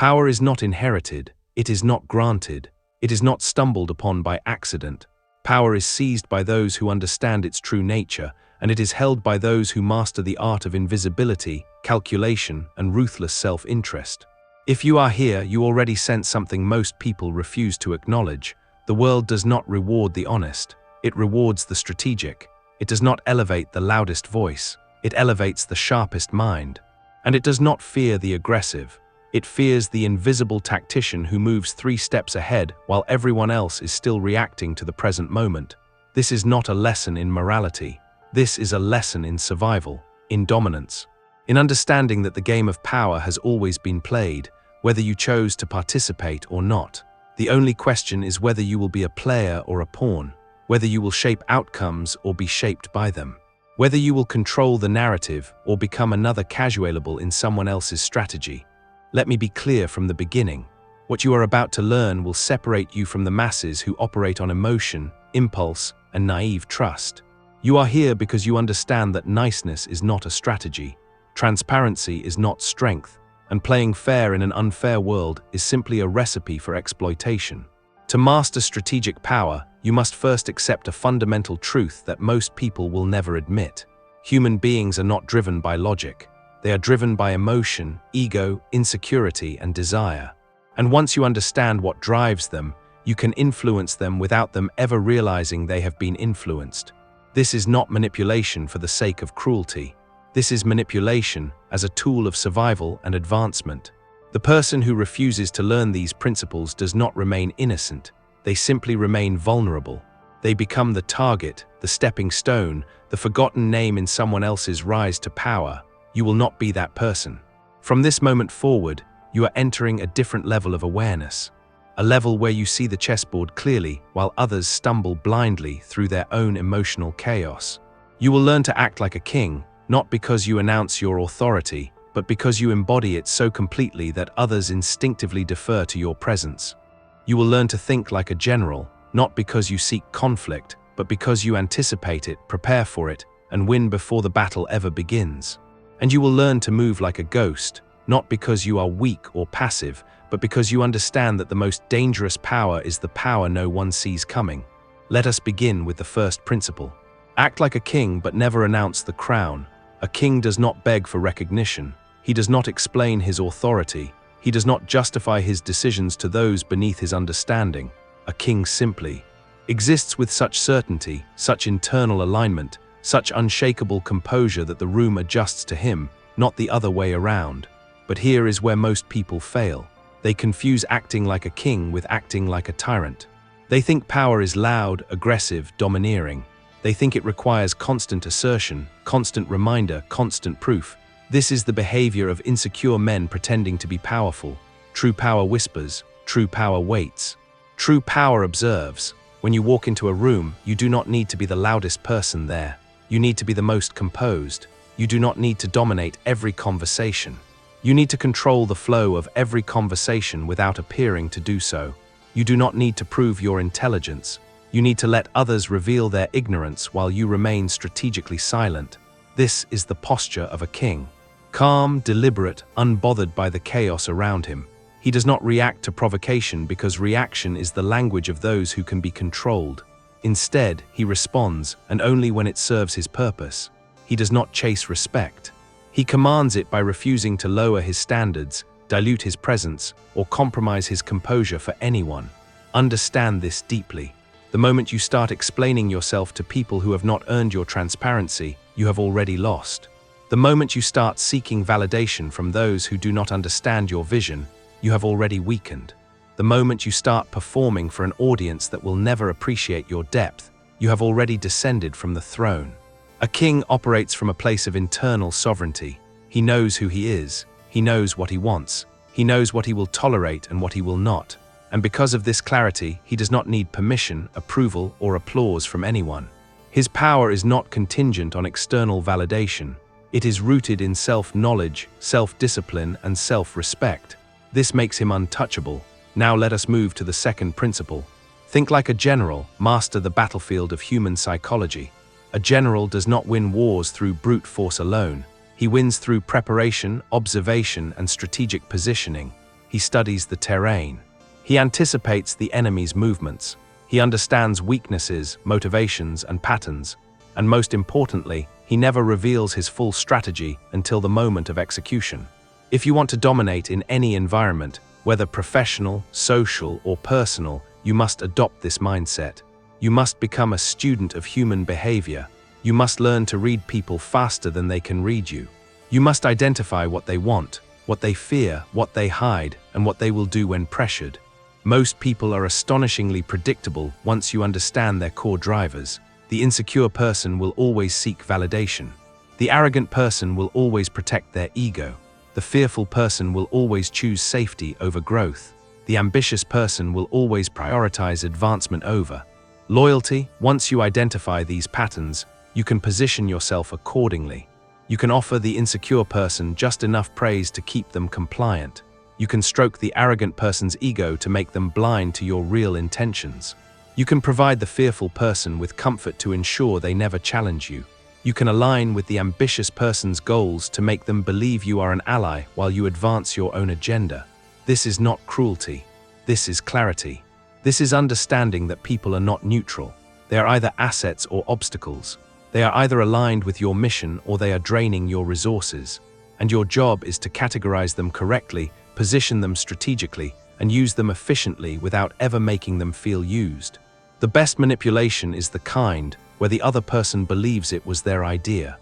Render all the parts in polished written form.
Power is not inherited, it is not granted, it is not stumbled upon by accident. Power is seized by those who understand its true nature, and it is held by those who master the art of invisibility, calculation, and ruthless self-interest. If you are here, you already sense something most people refuse to acknowledge. The world does not reward the honest, it rewards the strategic. It does not elevate the loudest voice, it elevates the sharpest mind. And it does not fear the aggressive, it fears the invisible tactician who moves 3 steps ahead while everyone else is still reacting to the present moment. This is not a lesson in morality. This is a lesson in survival, in dominance, in understanding that the game of power has always been played, whether you chose to participate or not. The only question is whether you will be a player or a pawn, whether you will shape outcomes or be shaped by them, whether you will control the narrative or become another casualable in someone else's strategy. Let me be clear from the beginning. What you are about to learn will separate you from the masses who operate on emotion, impulse, and naive trust. You are here because you understand that niceness is not a strategy, transparency is not strength, and playing fair in an unfair world is simply a recipe for exploitation. To master strategic power, you must first accept a fundamental truth that most people will never admit. Human beings are not driven by logic. They are driven by emotion, ego, insecurity, and desire. And once you understand what drives them, you can influence them without them ever realizing they have been influenced. This is not manipulation for the sake of cruelty. This is manipulation as a tool of survival and advancement. The person who refuses to learn these principles does not remain innocent. They simply remain vulnerable. They become the target, the stepping stone, the forgotten name in someone else's rise to power. You will not be that person. From this moment forward, you are entering a different level of awareness. A level where you see the chessboard clearly while others stumble blindly through their own emotional chaos. You will learn to act like a king, not because you announce your authority, but because you embody it so completely that others instinctively defer to your presence. You will learn to think like a general, not because you seek conflict, but because you anticipate it, prepare for it, and win before the battle ever begins. And you will learn to move like a ghost, not because you are weak or passive, but because you understand that the most dangerous power is the power no one sees coming. Let us begin with the first principle. Act like a king, but never announce the crown. A king does not beg for recognition. He does not explain his authority. He does not justify his decisions to those beneath his understanding. A king simply exists with such certainty, such internal alignment, such unshakable composure that the room adjusts to him, not the other way around. But here is where most people fail. They confuse acting like a king with acting like a tyrant. They think power is loud, aggressive, domineering. They think it requires constant assertion, constant reminder, constant proof. This is the behavior of insecure men pretending to be powerful. True power whispers, true power waits. True power observes. When you walk into a room, you do not need to be the loudest person there. You need to be the most composed. You do not need to dominate every conversation. You need to control the flow of every conversation without appearing to do so. You do not need to prove your intelligence. You need to let others reveal their ignorance while you remain strategically silent. This is the posture of a king. Calm, deliberate, unbothered by the chaos around him. He does not react to provocation because reaction is the language of those who can be controlled. Instead, he responds, and only when it serves his purpose. He does not chase respect. He commands it by refusing to lower his standards, dilute his presence, or compromise his composure for anyone. Understand this deeply. The moment you start explaining yourself to people who have not earned your transparency, you have already lost. The moment you start seeking validation from those who do not understand your vision, you have already weakened. The moment you start performing for an audience that will never appreciate your depth, you have already descended from the throne. A king operates from a place of internal sovereignty. He knows who he is. He knows what he wants. He knows what he will tolerate and what he will not. And because of this clarity, he does not need permission, approval, or applause from anyone. His power is not contingent on external validation. It is rooted in self-knowledge, self-discipline, and self-respect. This makes him untouchable. Now let us move to the second principle. Think like a general, master the battlefield of human psychology. A general does not win wars through brute force alone. He wins through preparation, observation, and strategic positioning. he studies the terrain. He anticipates the enemy's movements. He understands weaknesses, motivations, and patterns. And most importantly, he never reveals his full strategy until the moment of execution. If you want to dominate in any environment, whether professional, social, or personal, you must adopt this mindset. You must become a student of human behavior. You must learn to read people faster than they can read you. You must identify what they want, what they fear, what they hide, and what they will do when pressured. Most people are astonishingly predictable once you understand their core drivers. The insecure person will always seek validation. The arrogant person will always protect their ego. The fearful person will always choose safety over growth. The ambitious person will always prioritize advancement over loyalty. Once you identify these patterns, you can position yourself accordingly. You can offer the insecure person just enough praise to keep them compliant. You can stroke the arrogant person's ego to make them blind to your real intentions. You can provide the fearful person with comfort to ensure they never challenge you. You can align with the ambitious person's goals to make them believe you are an ally while you advance your own agenda. This is not cruelty. This is clarity. This is understanding that people are not neutral. They are either assets or obstacles. They are either aligned with your mission or they are draining your resources. And your job is to categorize them correctly, position them strategically, and use them efficiently without ever making them feel used. The best manipulation is the kind where the other person believes it was their idea.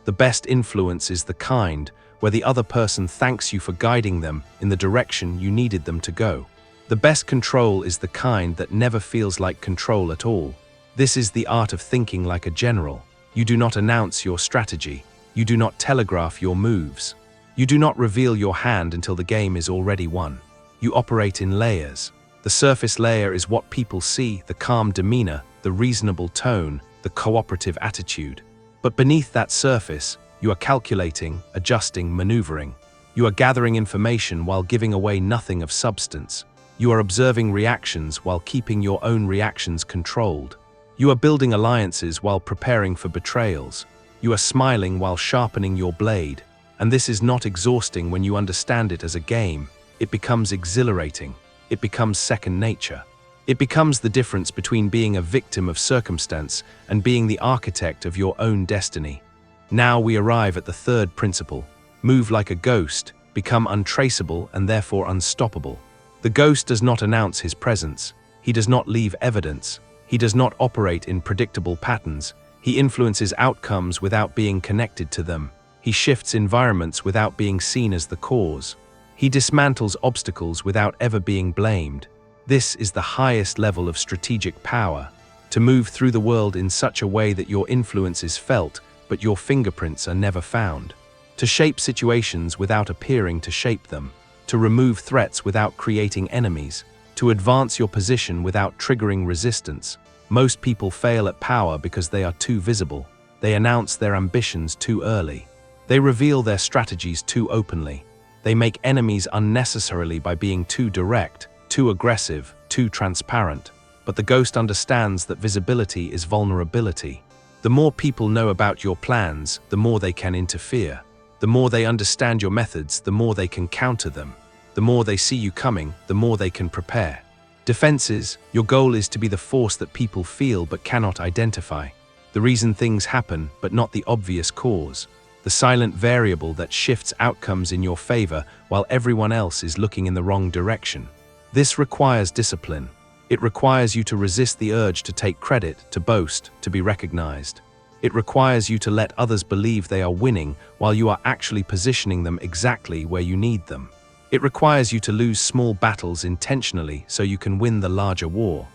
The best influence is the kind where the other person thanks you for guiding them in the direction you needed them to go. The best control is the kind that never feels like control at all. This is the art of thinking like a general. You do not announce your strategy. You do not telegraph your moves. You do not reveal your hand until the game is already won. You operate in layers. The surface layer is what people see, the calm demeanor, the reasonable tone, the cooperative attitude. But beneath that surface, you are calculating, adjusting, maneuvering. You are gathering information while giving away nothing of substance. You are observing reactions while keeping your own reactions controlled. You are building alliances while preparing for betrayals. You are smiling while sharpening your blade. And this is not exhausting when you understand it as a game. It becomes exhilarating. It becomes second nature. It becomes the difference between being a victim of circumstance and being the architect of your own destiny. Now we arrive at the third principle. Move like a ghost, become untraceable and therefore unstoppable. The ghost does not announce his presence. He does not leave evidence. He does not operate in predictable patterns. He influences outcomes without being connected to them. He shifts environments without being seen as the cause. He dismantles obstacles without ever being blamed. This is the highest level of strategic power, to move through the world in such a way that your influence is felt, but your fingerprints are never found. To shape situations without appearing to shape them. To remove threats without creating enemies. To advance your position without triggering resistance. Most people fail at power because they are too visible. They announce their ambitions too early. They reveal their strategies too openly. They make enemies unnecessarily by being too direct, too aggressive, too transparent. But the ghost understands that visibility is vulnerability. The more people know about your plans, the more they can interfere. The more they understand your methods, the more they can counter them. The more they see you coming, the more they can prepare. Defenses, your goal is to be the force that people feel but cannot identify. The reason things happen, but not the obvious cause. The silent variable that shifts outcomes in your favor while everyone else is looking in the wrong direction. This requires discipline. It requires you to resist the urge to take credit, to boast, to be recognized. It requires you to let others believe they are winning while you are actually positioning them exactly where you need them. It requires you to lose small battles intentionally so you can win the larger war.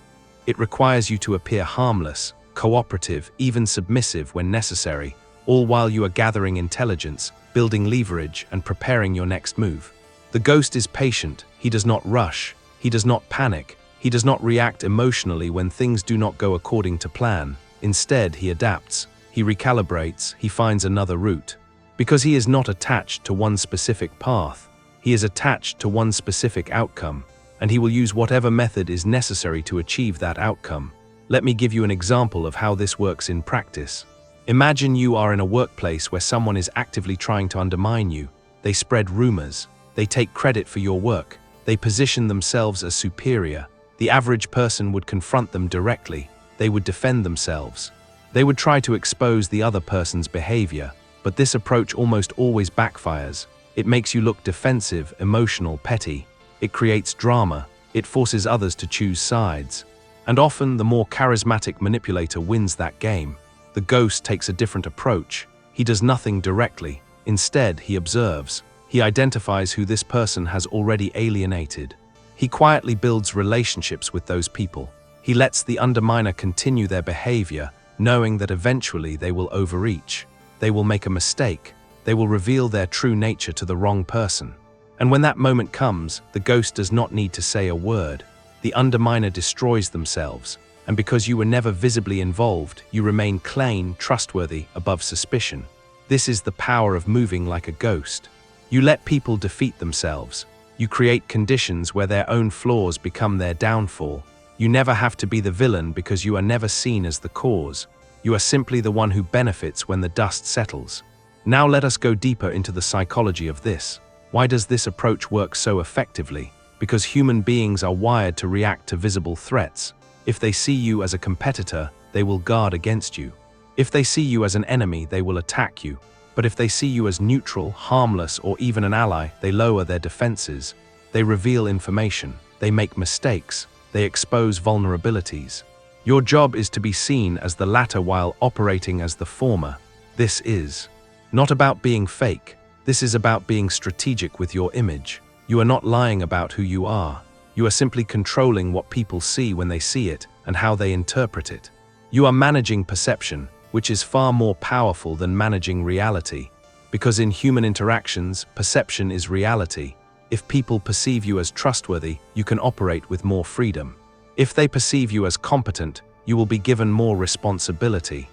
It requires you to appear harmless, cooperative, even submissive when necessary, all while you are gathering intelligence, building leverage, and preparing your next move. The ghost is patient. He does not rush. He does not panic. He does not react emotionally when things do not go according to plan. Instead, he adapts. He recalibrates. He finds another route. Because he is not attached to one specific path. He is attached to one specific outcome, and he will use whatever method is necessary to achieve that outcome. Let me give you an example of how this works in practice. Imagine you are in a workplace where someone is actively trying to undermine you. They spread rumors. They take credit for your work. They position themselves as superior. The average person would confront them directly. They would defend themselves. They would try to expose the other person's behavior, but this approach almost always backfires. It makes you look defensive, emotional, petty. It creates drama. It forces others to choose sides. And often, the more charismatic manipulator wins that game. The ghost takes a different approach. He does nothing directly. Instead, he observes. He identifies who this person has already alienated. He quietly builds relationships with those people. He lets the underminer continue their behavior, knowing that eventually they will overreach. They will make a mistake. They will reveal their true nature to the wrong person. And when that moment comes, the ghost does not need to say a word. The underminer destroys themselves. And because you were never visibly involved, you remain clean, trustworthy, above suspicion. This is the power of moving like a ghost. You let people defeat themselves. You create conditions where their own flaws become their downfall. You never have to be the villain because you are never seen as the cause. You are simply the one who benefits when the dust settles. Now let us go deeper into the psychology of this. Why does this approach work so effectively? Because human beings are wired to react to visible threats. If they see you as a competitor, they will guard against you. If they see you as an enemy, they will attack you. But if they see you as neutral, harmless, or even an ally, they lower their defenses. They reveal information. They make mistakes. They expose vulnerabilities. Your job is to be seen as the latter while operating as the former. This is not about being fake. This is about being strategic with your image. You are not lying about who you are. You are simply controlling what people see when they see it and how they interpret it. You are managing perception, which is far more powerful than managing reality. Because in human interactions, perception is reality. If people perceive you as trustworthy, you can operate with more freedom. If they perceive you as competent, you will be given more responsibility.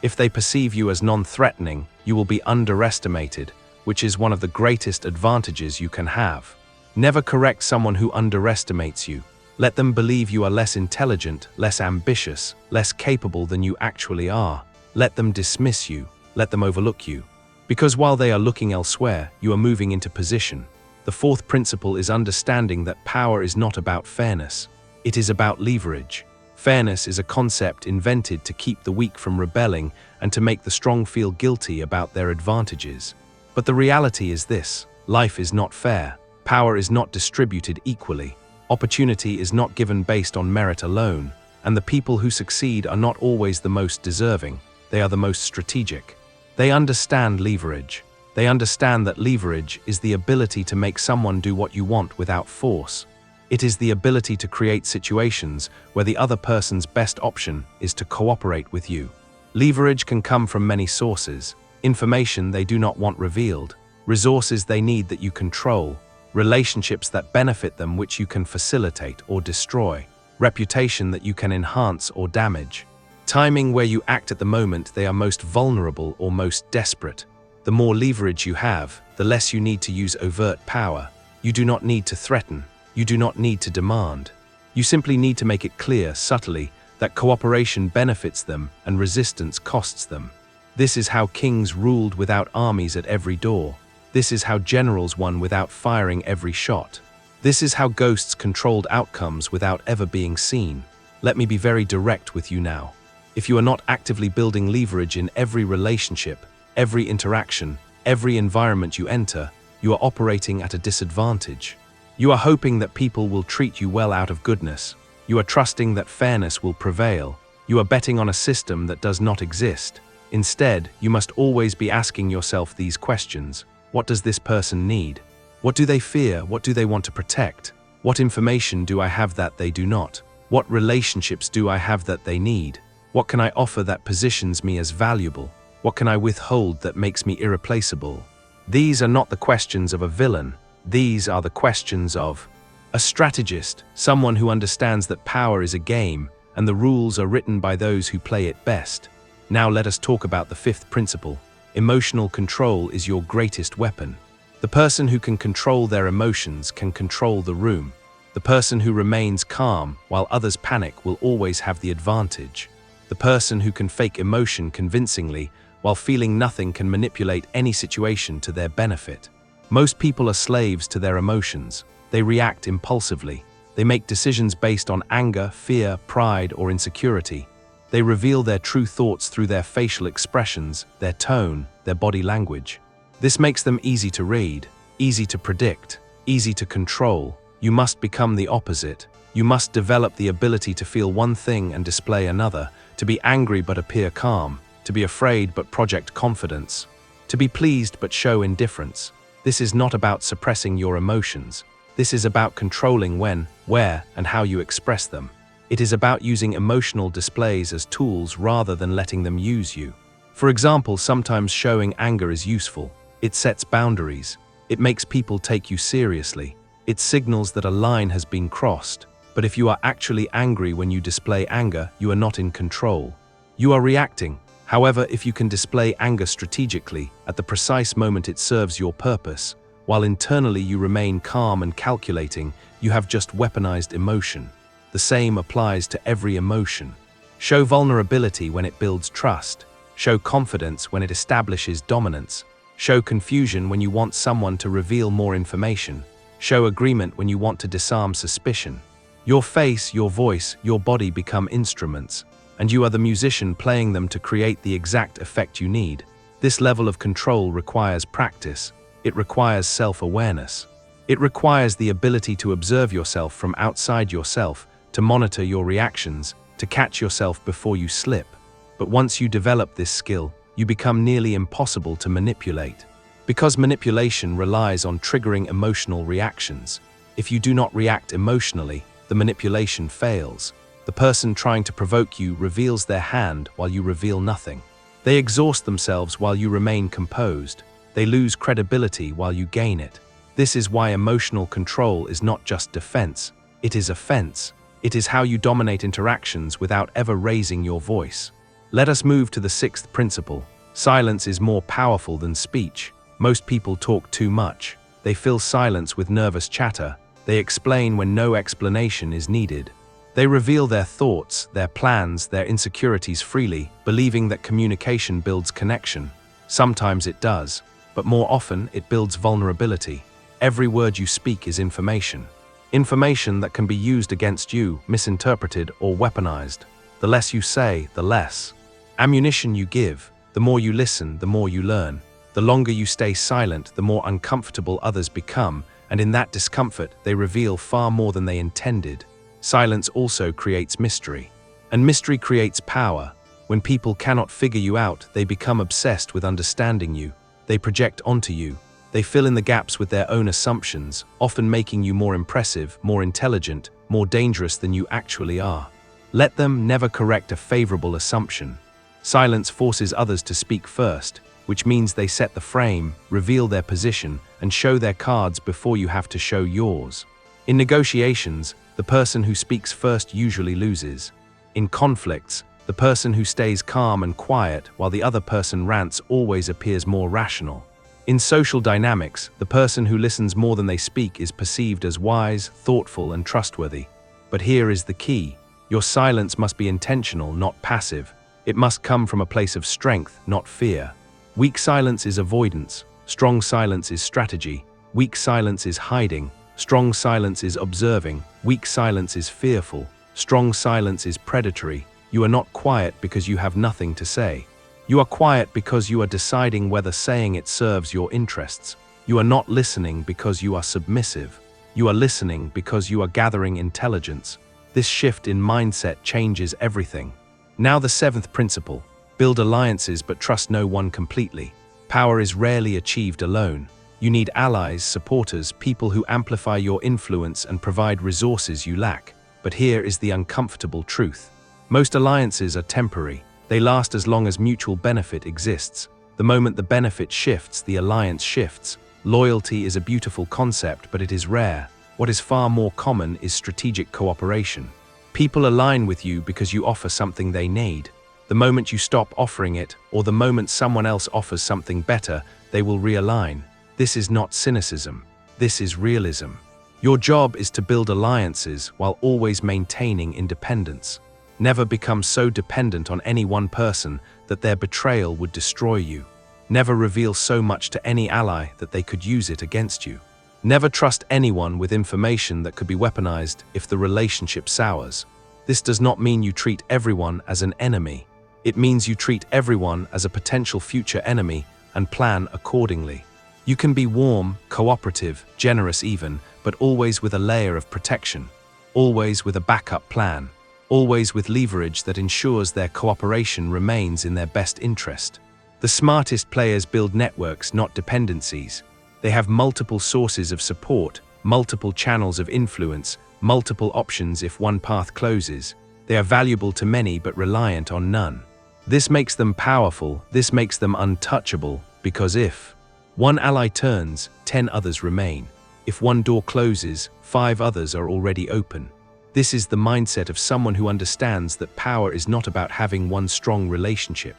If they perceive you as non-threatening, you will be underestimated, which is one of the greatest advantages you can have. Never correct someone who underestimates you. Let them believe you are less intelligent, less ambitious, less capable than you actually are. Let them dismiss you. Let them overlook you. Because while they are looking elsewhere, you are moving into position. The fourth principle is understanding that power is not about fairness. It is about leverage. Fairness is a concept invented to keep the weak from rebelling and to make the strong feel guilty about their advantages. But the reality is this: life is not fair. Power is not distributed equally. Opportunity is not given based on merit alone. And the people who succeed are not always the most deserving. They are the most strategic. They understand leverage. They understand that leverage is the ability to make someone do what you want without force. It is the ability to create situations where the other person's best option is to cooperate with you. Leverage can come from many sources: information they do not want revealed, resources they need that you control, relationships that benefit them which you can facilitate or destroy, reputation that you can enhance or damage, timing where you act at the moment they are most vulnerable or most desperate. The more leverage you have, the less you need to use overt power. You do not need to threaten. You do not need to demand. You simply need to make it clear, subtly, that cooperation benefits them and resistance costs them. This is how kings ruled without armies at every door. This is how generals won without firing every shot. This is how ghosts controlled outcomes without ever being seen. Let me be very direct with you now. If you are not actively building leverage in every relationship, every interaction, every environment you enter, you are operating at a disadvantage. You are hoping that people will treat you well out of goodness. You are trusting that fairness will prevail. You are betting on a system that does not exist. Instead, you must always be asking yourself these questions. What does this person need? What do they fear? What do they want to protect? What information do I have that they do not? What relationships do I have that they need? What can I offer that positions me as valuable? What can I withhold that makes me irreplaceable? These are not the questions of a villain. These are the questions of a strategist, someone who understands that power is a game and the rules are written by those who play it best. Now let us talk about the fifth principle. Emotional control is your greatest weapon. The person who can control their emotions can control the room. The person who remains calm while others panic will always have the advantage. The person who can fake emotion convincingly while feeling nothing can manipulate any situation to their benefit. Most people are slaves to their emotions. They react impulsively. They make decisions based on anger, fear, pride, or insecurity. They reveal their true thoughts through their facial expressions, their tone, their body language. This makes them easy to read, easy to predict, easy to control. You must become the opposite. You must develop the ability to feel one thing and display another, to be angry but appear calm, to be afraid but project confidence, to be pleased but show indifference. This is not about suppressing your emotions. This is about controlling when, where, and how you express them. It is about using emotional displays as tools rather than letting them use you. For example, sometimes showing anger is useful. It sets boundaries. It makes people take you seriously. It signals that a line has been crossed. But if you are actually angry when you display anger, you are not in control. You are reacting. However, if you can display anger strategically, at the precise moment it serves your purpose, while internally you remain calm and calculating, you have just weaponized emotion. The same applies to every emotion. Show vulnerability when it builds trust. Show confidence when it establishes dominance. Show confusion when you want someone to reveal more information. Show agreement when you want to disarm suspicion. Your face, your voice, your body become instruments, and you are the musician playing them to create the exact effect you need. This level of control requires practice. It requires self-awareness. It requires the ability to observe yourself from outside yourself, to monitor your reactions, to catch yourself before you slip. But once you develop this skill, you become nearly impossible to manipulate. Because manipulation relies on triggering emotional reactions. If you do not react emotionally, the manipulation fails. The person trying to provoke you reveals their hand while you reveal nothing. They exhaust themselves while you remain composed. They lose credibility while you gain it. This is why emotional control is not just defense, it is offense. It is how you dominate interactions without ever raising your voice. Let us move to the sixth principle. Silence is more powerful than speech. Most people talk too much. They fill silence with nervous chatter. They explain when no explanation is needed. They reveal their thoughts, their plans, their insecurities freely, believing that communication builds connection. Sometimes it does, but more often it builds vulnerability. Every word you speak is information. Information that can be used against you, misinterpreted, or weaponized. The less you say, the less ammunition you give. The more you listen, the more you learn. The longer you stay silent, the more uncomfortable others become, and in that discomfort, they reveal far more than they intended. Silence also creates mystery. And mystery creates power. When people cannot figure you out, they become obsessed with understanding you. They project onto you. They fill in the gaps with their own assumptions, often making you more impressive, more intelligent, more dangerous than you actually are. Let them never correct a favorable assumption. Silence forces others to speak first, which means they set the frame, reveal their position, and show their cards before you have to show yours. In negotiations, the person who speaks first usually loses. In conflicts, the person who stays calm and quiet while the other person rants always appears more rational. In social dynamics, the person who listens more than they speak is perceived as wise, thoughtful, and trustworthy. But here is the key. Your silence must be intentional, not passive. It must come from a place of strength, not fear. Weak silence is avoidance. Strong silence is strategy. Weak silence is hiding. Strong silence is observing. Weak silence is fearful. Strong silence is predatory. You are not quiet because you have nothing to say. You are quiet because you are deciding whether saying it serves your interests. You are not listening because you are submissive. You are listening because you are gathering intelligence. This shift in mindset changes everything. Now the seventh principle. Build alliances but trust no one completely. Power is rarely achieved alone. You need allies, supporters, people who amplify your influence and provide resources you lack. But here is the uncomfortable truth. Most alliances are temporary. They last as long as mutual benefit exists. The moment the benefit shifts, the alliance shifts. Loyalty is a beautiful concept, but it is rare. What is far more common is strategic cooperation. People align with you because you offer something they need. The moment you stop offering it, or the moment someone else offers something better, they will realign. This is not cynicism. This is realism. Your job is to build alliances while always maintaining independence. Never become so dependent on any one person that their betrayal would destroy you. Never reveal so much to any ally that they could use it against you. Never trust anyone with information that could be weaponized if the relationship sours. This does not mean you treat everyone as an enemy. It means you treat everyone as a potential future enemy and plan accordingly. You can be warm, cooperative, generous even, but always with a layer of protection. Always with a backup plan. Always with leverage that ensures their cooperation remains in their best interest. The smartest players build networks, not dependencies. They have multiple sources of support, multiple channels of influence, multiple options if one path closes. They are valuable to many but reliant on none. This makes them powerful, this makes them untouchable, because if one ally turns, 10 others remain. If one door closes, 5 others are already open. This is the mindset of someone who understands that power is not about having one strong relationship.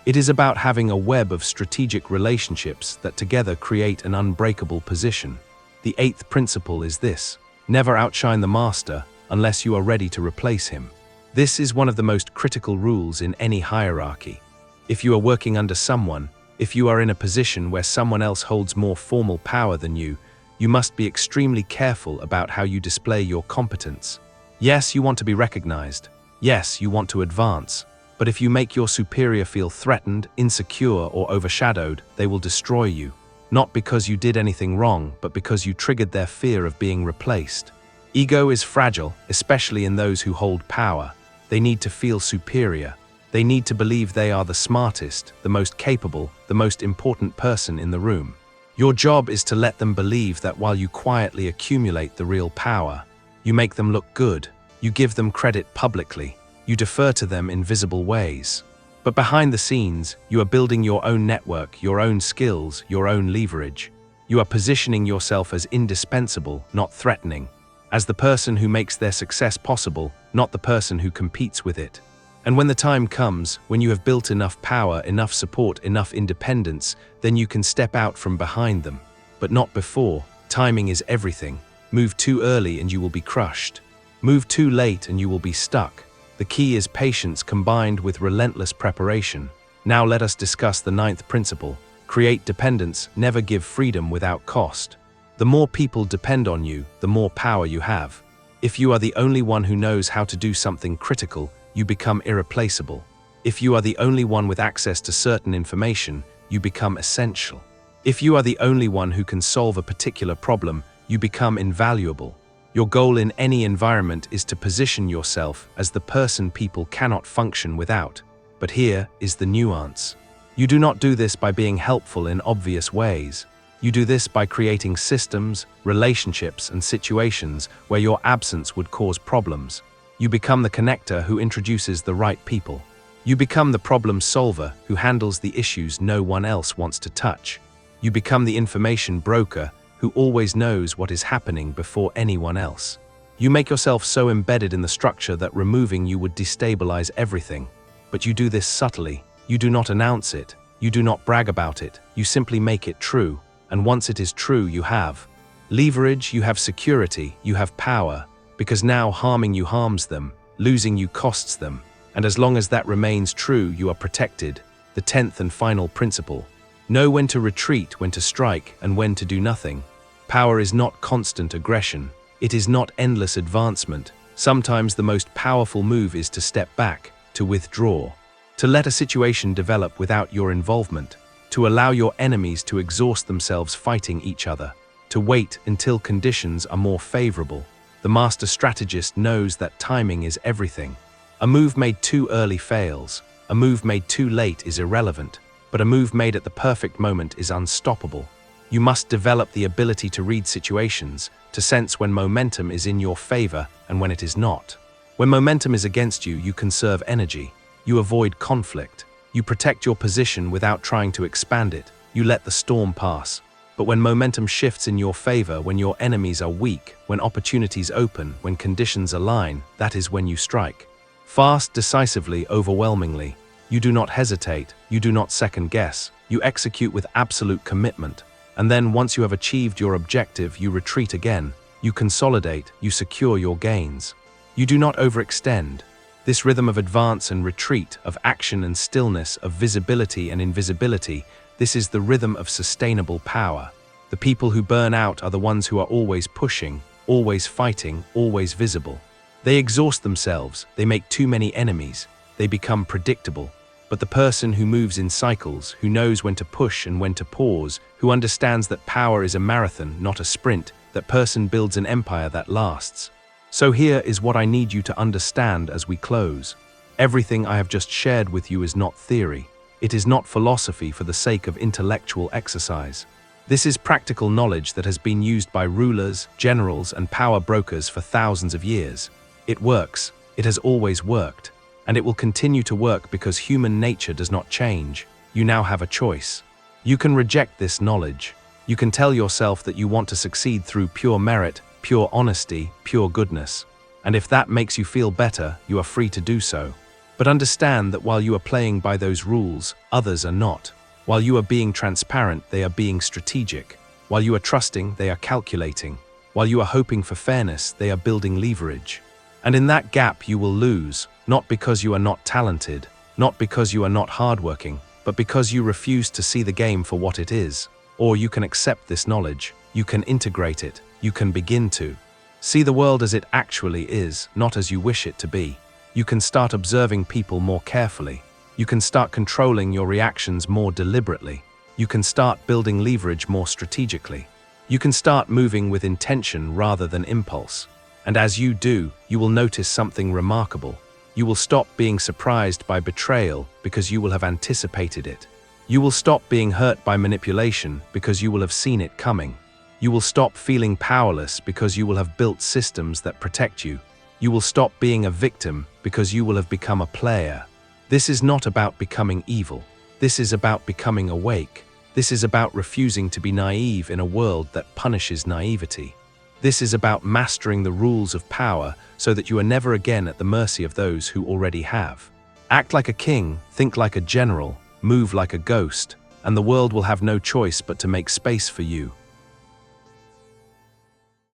It is about having a web of strategic relationships that together create an unbreakable position. The 8th principle is this: never outshine the master unless you are ready to replace him. This is one of the most critical rules in any hierarchy. If you are working under someone, if you are in a position where someone else holds more formal power than you must be extremely careful about how you display your competence. Yes, you want to be recognized. Yes, you want to advance. But if you make your superior feel threatened, insecure, or overshadowed, they will destroy you. Not because you did anything wrong, but because you triggered their fear of being replaced. Ego is fragile, especially in those who hold power. They need to feel superior. They need to believe they are the smartest, the most capable, the most important person in the room. Your job is to let them believe that while you quietly accumulate the real power, you make them look good, you give them credit publicly, you defer to them in visible ways. But behind the scenes, you are building your own network, your own skills, your own leverage. You are positioning yourself as indispensable, not threatening, as the person who makes their success possible, not the person who competes with it. And when the time comes, when you have built enough power, enough support, enough independence, then you can step out from behind them. But not before. Timing is everything. Move too early and you will be crushed. Move too late and you will be stuck. The key is patience combined with relentless preparation. Now let us discuss the 9th principle. Create dependence, never give freedom without cost. The more people depend on you, the more power you have. If you are the only one who knows how to do something critical, you become irreplaceable. If you are the only one with access to certain information, you become essential. If you are the only one who can solve a particular problem, you become invaluable. Your goal in any environment is to position yourself as the person people cannot function without. But here is the nuance. You do not do this by being helpful in obvious ways. You do this by creating systems, relationships, and situations where your absence would cause problems. You become the connector who introduces the right people. You become the problem solver who handles the issues no one else wants to touch. You become the information broker who always knows what is happening before anyone else. You make yourself so embedded in the structure that removing you would destabilize everything. But you do this subtly. You do not announce it. You do not brag about it. You simply make it true. And once it is true, you have leverage, you have security, you have power. Because now harming you harms them, losing you costs them. And as long as that remains true, you are protected. The 10th and final principle. Know when to retreat, when to strike, and when to do nothing. Power is not constant aggression. It is not endless advancement. Sometimes the most powerful move is to step back, to withdraw, to let a situation develop without your involvement, to allow your enemies to exhaust themselves fighting each other, to wait until conditions are more favorable. The master strategist knows that timing is everything. A move made too early fails. A move made too late is irrelevant. But a move made at the perfect moment is unstoppable. You must develop the ability to read situations, to sense when momentum is in your favor and when it is not. When momentum is against you, you conserve energy. You avoid conflict. You protect your position without trying to expand it. You let the storm pass. But when momentum shifts in your favor, when your enemies are weak, when opportunities open, when conditions align, that is when you strike. Fast, decisively, overwhelmingly. You do not hesitate, you do not second guess, you execute with absolute commitment. And then once you have achieved your objective, you retreat again, you consolidate, you secure your gains. You do not overextend. This rhythm of advance and retreat, of action and stillness, of visibility and invisibility, this is the rhythm of sustainable power. The people who burn out are the ones who are always pushing, always fighting, always visible. They exhaust themselves, they make too many enemies, they become predictable. But the person who moves in cycles, who knows when to push and when to pause, who understands that power is a marathon, not a sprint, that person builds an empire that lasts. So here is what I need you to understand as we close. Everything I have just shared with you is not theory. It is not philosophy for the sake of intellectual exercise. This is practical knowledge that has been used by rulers, generals, and power brokers for thousands of years. It works. It has always worked. And it will continue to work because human nature does not change. You now have a choice. You can reject this knowledge. You can tell yourself that you want to succeed through pure merit, pure honesty, pure goodness. And if that makes you feel better, you are free to do so. But understand that while you are playing by those rules, others are not. While you are being transparent, they are being strategic. While you are trusting, they are calculating. While you are hoping for fairness, they are building leverage. And in that gap you will lose, not because you are not talented, not because you are not hardworking, but because you refuse to see the game for what it is. Or you can accept this knowledge, you can integrate it, you can begin to see the world as it actually is, not as you wish it to be. You can start observing people more carefully. You can start controlling your reactions more deliberately. You can start building leverage more strategically. You can start moving with intention rather than impulse. And as you do, you will notice something remarkable. You will stop being surprised by betrayal because you will have anticipated it. You will stop being hurt by manipulation because you will have seen it coming. You will stop feeling powerless because you will have built systems that protect you. You will stop being a victim because you will have become a player. This is not about becoming evil. This is about becoming awake. This is about refusing to be naive in a world that punishes naivety. This is about mastering the rules of power so that you are never again at the mercy of those who already have. Act like a king, think like a general, move like a ghost, and the world will have no choice but to make space for you.